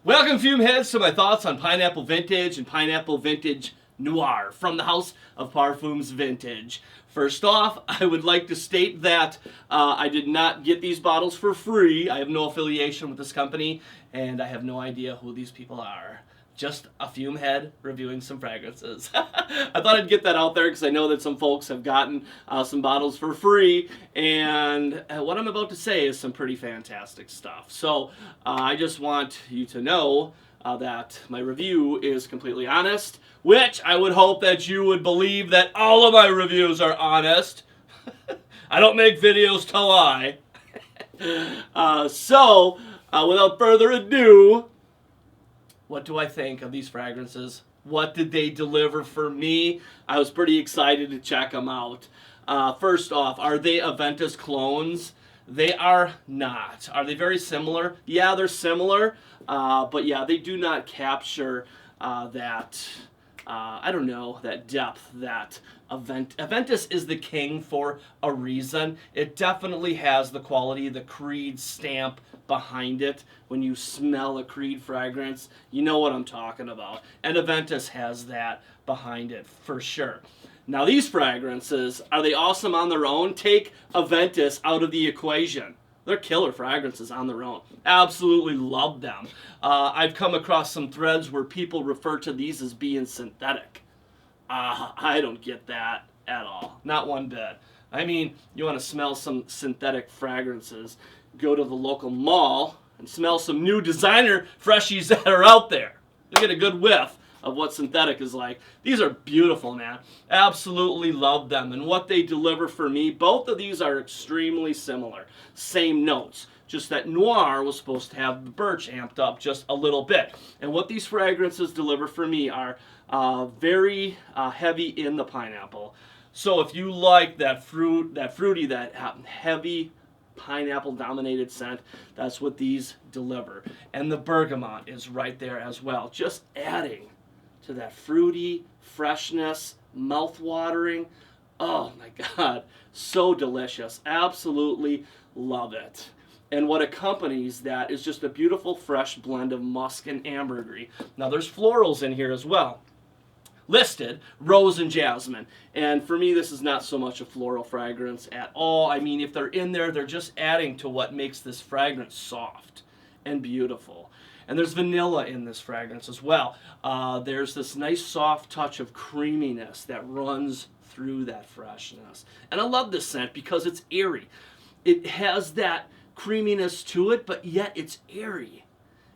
Welcome, fume heads, to my thoughts on Pineapple Vintage and Pineapple Vintage Noir from the House of Parfums Vintage. First off, I would like to state that I did not get these bottles for free. I have no affiliation with this company, and I have no idea who these people are. Just a fume head reviewing some fragrances. I thought I'd get that out there because I know that some folks have gotten some bottles for free, and what I'm about to say is some pretty fantastic stuff. So I just want you to know that my review is completely honest, which I would hope that you would believe that all of my reviews are honest. I don't make videos to lie. Without further ado, what do I think of these fragrances? What did they deliver for me? I was pretty excited to check them out. First off, are they Aventus clones? They are not. Are they very similar? Yeah, they're similar. But yeah, they do not capture that depth that Aventus is the king for a reason. It definitely has the quality, the Creed stamp behind it. When you smell a Creed fragrance, you know what I'm talking about. And Aventus has that behind it for sure. Now these fragrances, are they awesome on their own? Take Aventus out of the equation. They're killer fragrances on their own. Absolutely love them. I've come across some threads where people refer to these as being synthetic. I don't get that at all. Not one bit. I mean, you want to smell some synthetic fragrances, go to the local mall and smell some new designer freshies that are out there. You get a good whiff of what synthetic is like. These are beautiful, man. Absolutely love them. And what they deliver for me, both of these are extremely similar. Same notes. Just that Noir was supposed to have the birch amped up just a little bit. And what these fragrances deliver for me are very heavy in the pineapple. So if you like that fruity, that heavy pineapple-dominated scent, that's what these deliver. And the bergamot is right there as well, just adding to that fruity freshness, mouth-watering. Oh my God, so delicious. Absolutely love it. And what accompanies that is just a beautiful fresh blend of musk and ambergris. Now there's florals in here as well. Listed, rose and jasmine. And for me, this is not so much a floral fragrance at all. I mean, if they're in there, they're just adding to what makes this fragrance soft and beautiful. And there's vanilla in this fragrance as well. There's this nice soft touch of creaminess that runs through that freshness. And I love this scent because it's airy. It has that creaminess to it, but yet it's airy.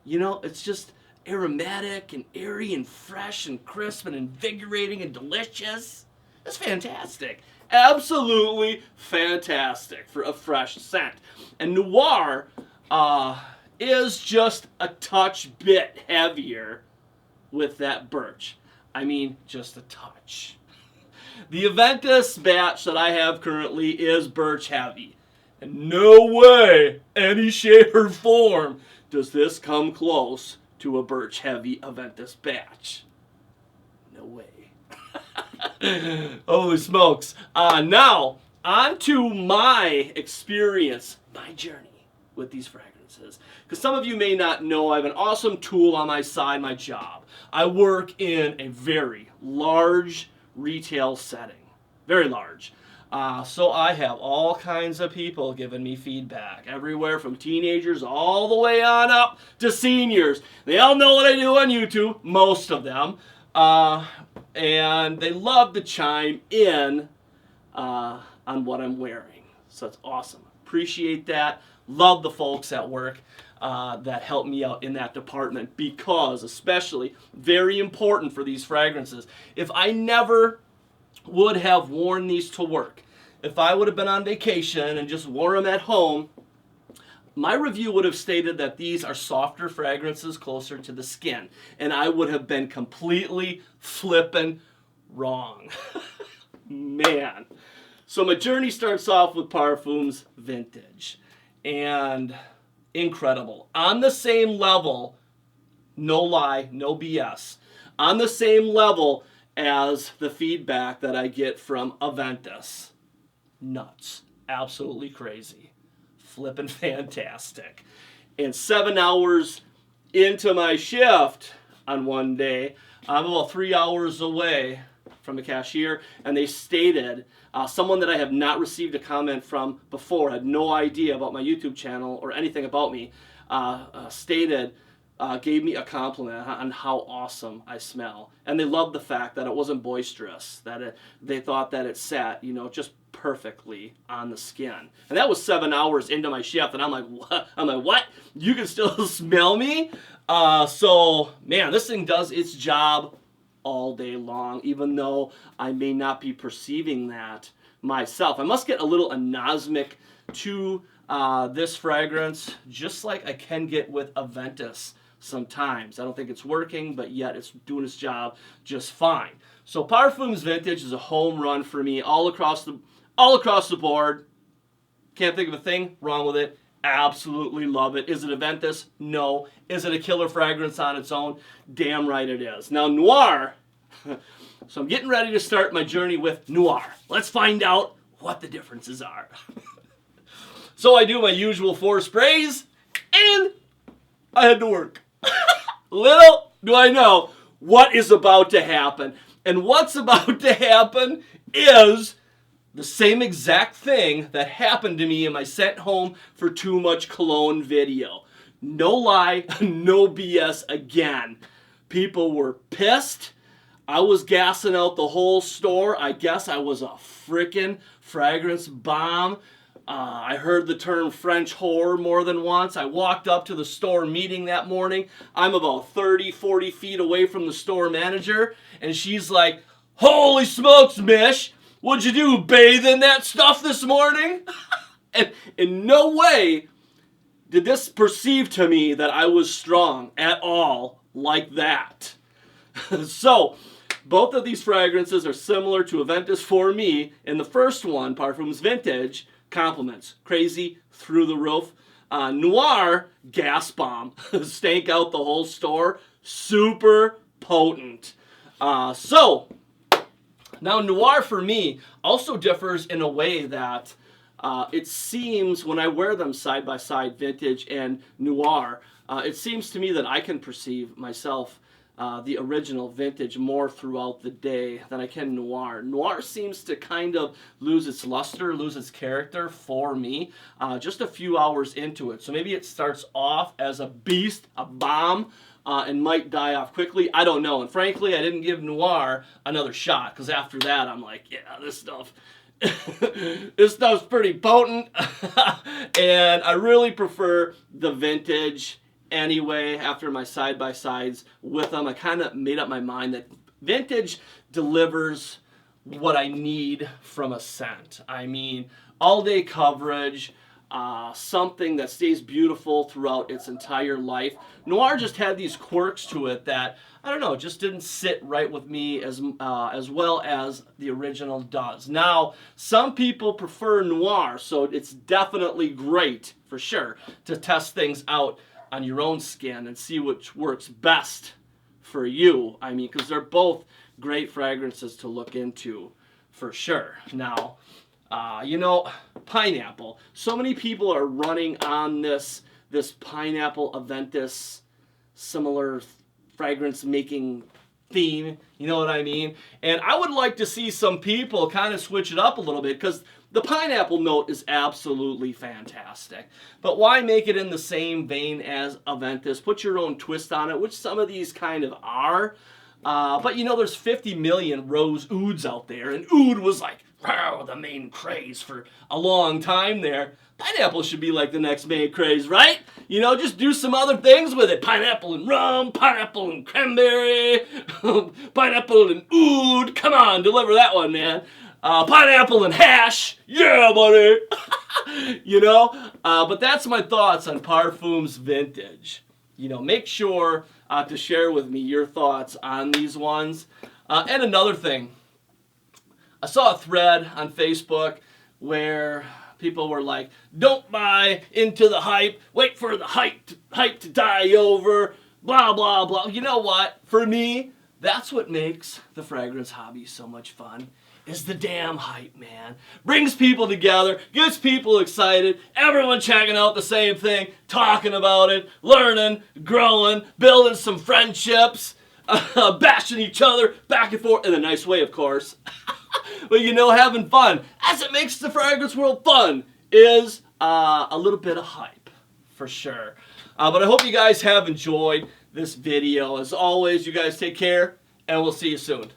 You know, it's just aromatic and airy and fresh and crisp and invigorating and delicious. It's fantastic. Absolutely fantastic for a fresh scent. And Noir is just a touch bit heavier with that birch. I mean, just a touch. The Aventus batch that I have currently is birch heavy. And no way, any shape or form, does this come close to a birch heavy Aventus batch. No way. Holy smokes. Now, on to my experience, my journey with these fragrances. Because some of you may not know, I have an awesome tool on my side, my job. I work in a very large retail setting. Very large. So I have all kinds of people giving me feedback, everywhere from teenagers all the way on up to seniors. They all know what I do on YouTube, most of them, and they love to chime in on what I'm wearing. So it's awesome. Appreciate that. Love the folks at work that help me out in that department because, especially, very important for these fragrances. If I never would have worn these to work, if I would have been on vacation and just wore them at home, my review would have stated that these are softer fragrances closer to the skin, and I would have been completely flippin' wrong. Man. So my journey starts off with Parfums Vintage, and incredible. On the same level, no lie, no BS, on the same level as the feedback that I get from Aventus. Nuts. Absolutely crazy. Flippin' fantastic. And 7 hours into my shift on one day. I'm about 3 hours away from the cashier, and they stated, someone that I have not received a comment from before, had no idea about my YouTube channel or anything about me, gave me a compliment on how awesome I smell. And they loved the fact that it wasn't boisterous, that they thought that it sat, just perfectly on the skin. And that was 7 hours into my shift, and I'm like, what? What? You can still smell me? So, man, this thing does its job all day long, even though I may not be perceiving that myself. I must get a little anosmic to this fragrance, just like I can get with Aventus sometimes. I don't think it's working, but yet it's doing its job just fine. So Parfums Vintage is a home run for me all across the board. Can't think of a thing wrong with it. Absolutely love it. Is it Aventus? No. Is it a killer fragrance on its own? Damn right it is. Now Noir. So I'm getting ready to start my journey with Noir. Let's find out what the differences are. So I do my usual 4 sprays, and I head to work. Little do I know what is about to happen. And what's about to happen is the same exact thing that happened to me in my sent home for too much cologne video. No lie, no BS again. People were pissed. I was gassing out the whole store. I guess I was a frickin' fragrance bomb. I heard the term French whore more than once. I walked up to the store meeting that morning. I'm about 30, 40 feet away from the store manager, and she's like, "Holy smokes, Mish! What'd you do, bathe in that stuff this morning?" And in no way did this perceive to me that I was strong at all like that. So, both of these fragrances are similar to Aventus for me. In the first one, Parfums Vintage, compliments. Crazy, through the roof. Noir, gas bomb. Stank out the whole store. Super potent. So, now Noir for me also differs in a way that it seems when I wear them side by side, Vintage and Noir, it seems to me that I can perceive myself, the original Vintage, more throughout the day than I can Noir. Noir seems to kind of lose its luster, lose its character for me just a few hours into it. So maybe it starts off as a beast, a bomb, and might die off quickly. I don't know. And frankly, I didn't give Noir another shot, because after that, I'm like, yeah, this stuff's pretty potent. And I really prefer the Vintage anyway. After my side-by-sides with them, I kind of made up my mind that Vintage delivers what I need from a scent. I mean, all-day coverage, something that stays beautiful throughout its entire life. Noir just had these quirks to it that, I don't know, just didn't sit right with me as well as the original does. Now, some people prefer Noir, so it's definitely great, for sure, to test things out on your own skin and see which works best for you. I mean, because they're both great fragrances to look into, for sure. Now, pineapple. So many people are running on this pineapple Aventus similar fragrance making theme, you know what I mean? And I would like to see some people kind of switch it up a little bit, because the pineapple note is absolutely fantastic. But why make it in the same vein as Aventus? Put your own twist on it, which some of these kind of are. But there's 50 million rose ouds out there, and oud was like, wow, the main craze for a long time there. Pineapple should be like the next main craze, right? Just do some other things with it. Pineapple and rum, pineapple and cranberry, pineapple and oud. Come on, deliver that one, man. Pineapple and hash. Yeah, buddy. But that's my thoughts on Parfums Vintage. Make sure to share with me your thoughts on these ones. And another thing, I saw a thread on Facebook where people were like, don't buy into the hype, wait for the hype to die over, blah, blah, blah. You know what? For me, that's what makes the fragrance hobby so much fun. is the damn hype, man. Brings people together, gets people excited, everyone checking out the same thing, talking about it, learning, growing, building some friendships, bashing each other back and forth in a nice way, of course. But you know, having fun, as it makes the fragrance world fun, is a little bit of hype, for sure. But I hope you guys have enjoyed this video. As always, you guys take care, and we'll see you soon.